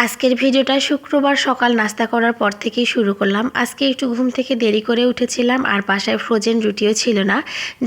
আজকের ভিডিওটা শুক্রবার সকাল নাস্তা করার পর থেকেই শুরু করলাম। আজকে একটু ঘুম থেকে দেরি করে উঠেছিলাম আর বাসায় ফ্রোজেন রুটিও ছিল না,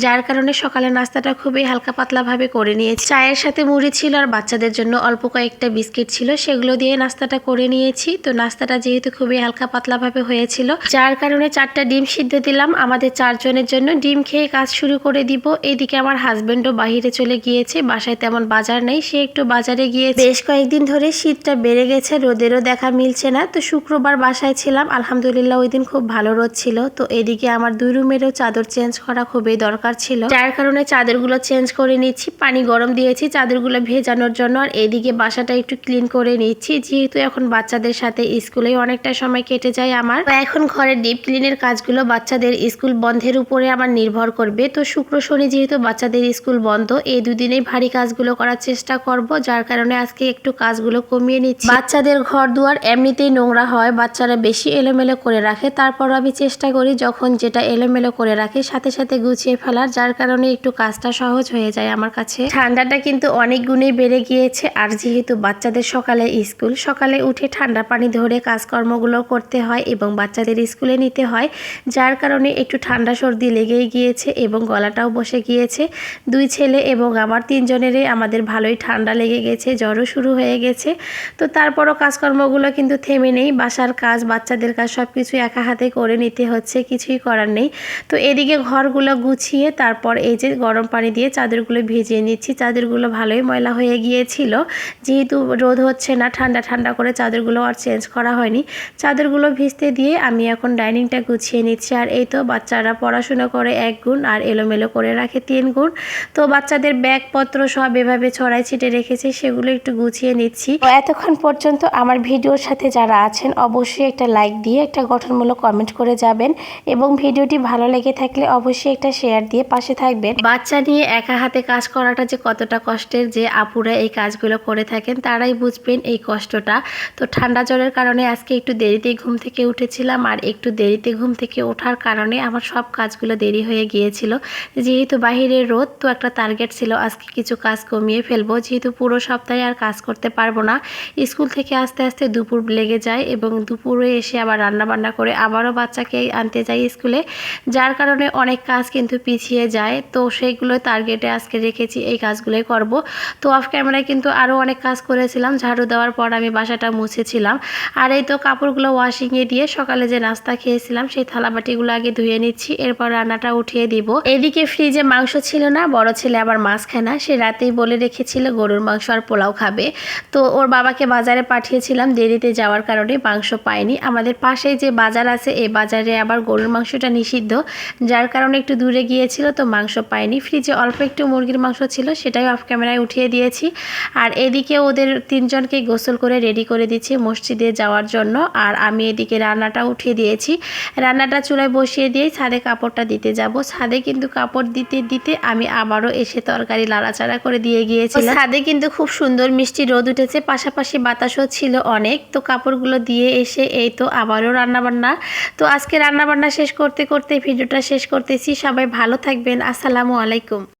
যার কারণে সকালের নাস্তাটা খুবই হালকা পাতলাভাবে করে নিয়েছি। চায়ের সাথে মুড়ি ছিল আর বাচ্চাদের জন্য অল্প কয়েকটা বিস্কিট ছিল, সেগুলো দিয়ে নাস্তাটা করে নিয়েছি। তো নাস্তাটা যেহেতু খুবই হালকা পাতলাভাবে হয়েছিল, যার কারণে 4টা ডিম সিদ্ধ দিলাম। আমাদের 4 জনের জন্য ডিম খেয়ে কাজ শুরু করে দিব। এদিকে আমার হাজবেন্ডও বাহিরে চলে গিয়েছে, বাসায় তেমন বাজার নেই, সে একটু বাজারে গিয়েছে। বেশ কয়েকদিন ধরে শীতটা বেড়ে গেছে, রোদেরও দেখা মিলছে না। তো শুক্রবার বাসায় ছিলাম, আলহামদুলিল্লাহ ওই দিন খুব ভালো রোদ ছিল। তো এদিকে আমার 2 রুমেরও চাদর চেঞ্জ করা খুবই দরকার ছিল, যার কারণে চাদরগুলো চেঞ্জ করে নিচ্ছি। পানি গরম দিয়েছি চাদরগুলো ভেজানোর জন্য, আর এদিকে বাসাটা একটু ক্লিন করে নিচ্ছি, যেহেতু এখন বাচ্চাদের সাথে স্কুলেই অনেকটা সময় কেটে যায় আমার। এখন ঘরের ডিপ ক্লিনের কাজগুলো বাচ্চাদের স্কুল বন্ধের উপরে আমার নির্ভর করবে। তো শুক্র শনি যেহেতু বাচ্চাদের স্কুল বন্ধ, এই দুদিনেই ভারী কাজগুলো করার চেষ্টা করব, যার কারণে আজকে একটু কাজগুলো কমিয়ে নিচ্ছি। বাচ্চাদের ঘর দুয়ার এমনিতেই নোংরা হয়, বাচ্চারা বেশি এলোমেলো করে রাখে, তারপর আমি চেষ্টা করি যখন যেটা এলোমেলো করে রাখে সাথে সাথে গুছিয়ে ফেলার, যার কারণে একটু কাজটা সহজ হয়ে যায় আমার কাছে। ঠান্ডাটা কিন্তু অনেক গুণেই বেড়ে গিয়েছে, আর যেহেতু বাচ্চাদের সকালে স্কুল, সকালে উঠে ঠান্ডা পানি ধরে কাজকর্মগুলো করতে হয় এবং বাচ্চাদের স্কুলে নিতে হয়, যার কারণে একটু ঠান্ডা সর্দি লেগেই গিয়েছে এবং গলাটাও বসে গিয়েছে। 2 ছেলে এবং আমার 3 জনেরই আমাদের ভালোই ঠান্ডা লেগে গেছে, জ্বরও শুরু হয়ে গেছে। তো তারপরও কাজকর্মগুলো কিন্তু থেমে নেই, বাসার কাজ বাচ্চাদের কাজ সব কিছু একা হাতে করে নিতে হচ্ছে, কিছুই করার নেই। তো এদিকে ঘরগুলো গুছিয়ে তারপর এই যে গরম পানি দিয়ে চাদরগুলো ভিজিয়ে নিচ্ছি। চাদরগুলো ভালোই ময়লা হয়ে গিয়েছিল, যেহেতু রোদ হচ্ছে না, ঠান্ডা ঠান্ডা করে চাদরগুলো আর চেঞ্জ করা হয়নি। চাদরগুলো ভিজতে দিয়ে আমি এখন ডাইনিংটা গুছিয়ে নিচ্ছি। আর এই তো বাচ্চারা পড়াশোনা করে 1 গুণ আর এলোমেলো করে রাখে 3 গুণ। তো বাচ্চাদের ব্যাগপত্র সব এভাবে ছড়াই ছিটে রেখেছে, সেগুলো একটু গুছিয়ে নিচ্ছি। এতক্ষণ পর্যন্ত আমার ভিডিওর সাথে যারা আছেন অবশ্যই একটা লাইক দিয়ে একটা গঠনমূলক কমেন্ট করে যাবেন, এবং ভিডিওটি ভালো লেগে থাকলে অবশ্যই একটা শেয়ার দিয়ে পাশে থাকবেন। বাচ্চা নিয়ে একা হাতে কাজ করাটা যে কতটা কষ্টের, যে আপুরা এই কাজগুলো করে থাকেন তারাই বুঝবেন এই কষ্টটা। তো ঠান্ডা জ্বরের কারণে আজকে একটু দেরিতে ঘুম থেকে উঠেছিলাম, আর একটু দেরিতে ঘুম থেকে ওঠার কারণে আমার সব কাজগুলো দেরি হয়ে গিয়েছিল। যেহেতু বাহিরে রোদ, তো একটা টার্গেট ছিল আজকে কিছু কাজ কমিয়ে ফেলবো, যেহেতু পুরো সপ্তাহে আর কাজ করতে পারবো না। স্কুল থেকে আস্তে আস্তে দুপুর লেগে যায় এবং দুপুরে এসে আবার রান্না বান্না করে আবারও বাচ্চাকে আনতে যাই স্কুলে, যার কারণে অনেক কাজ কিন্তু পিছিয়ে যায়। তো সেইগুলো টার্গেটে আজকে রেখেছি, এই কাজগুলোই করব। তো অফ ক্যামেরায় কিন্তু আরও অনেক কাজ করেছিলাম। ঝাড়ু দেওয়ার পর আমি বাসাটা মুছেছিলাম, আর এই তো কাপড়গুলো ওয়াশিংয়ে দিয়ে সকালে যে নাস্তা খেয়েছিলাম সেই থালাবাটিগুলো আগে ধুয়ে নিচ্ছি, এরপর রান্নাটা উঠিয়ে দিব। এদিকে ফ্রিজে মাংস ছিল না, বড় ছেলে আবার মাছ খায় না, সে রাতেই বলে রেখেছিল গরুর মাংস আর পোলাও খাবে। তো ওর বাবাকে বাজারে পাঠিয়েছিলাম, দেরিতে যাওয়ার কারণে মাংস পাইনি। আমাদের পাশেই যে বাজার আছে, এই বাজারে আবার গরুর মাংসটা নিষিদ্ধ, যার কারণে একটু দূরে গিয়েছিল, তো মাংস পাইনি। ফ্রিজে অল্প একটু মুরগির মাংস ছিল, সেটাই অফ ক্যামেরায় উঠিয়ে দিয়েছি। আর এদিকে ওদের 3 জনকে গোসল করে রেডি করে দিচ্ছি মসজিদে যাওয়ার জন্য, আর আমি এদিকে রান্নাটা উঠিয়ে দিয়েছি। রান্নাটা চুলায় বসিয়ে দিয়ে ছাদে কাপড়টা দিতে যাব। ছাদে কিন্তু কাপড় দিতে দিতে আমি আবারও এসে তরকারি লাড়াচাড়া করে দিয়ে গিয়েছিলাম। ছাদে কিন্তু খুব সুন্দর মিষ্টি রোদ উঠেছে, পাশাপাশি বাতাসও ছিল অনেক। তো কাপড়গুলো দিয়ে এসে এই তো আবারও রান্নাবান্না। তো আজকে রান্নাবান্না শেষ করতে করতে ভিডিওটা শেষ করতেছি। সবাই ভালো থাকবেন, আসসালামু আলাইকুম।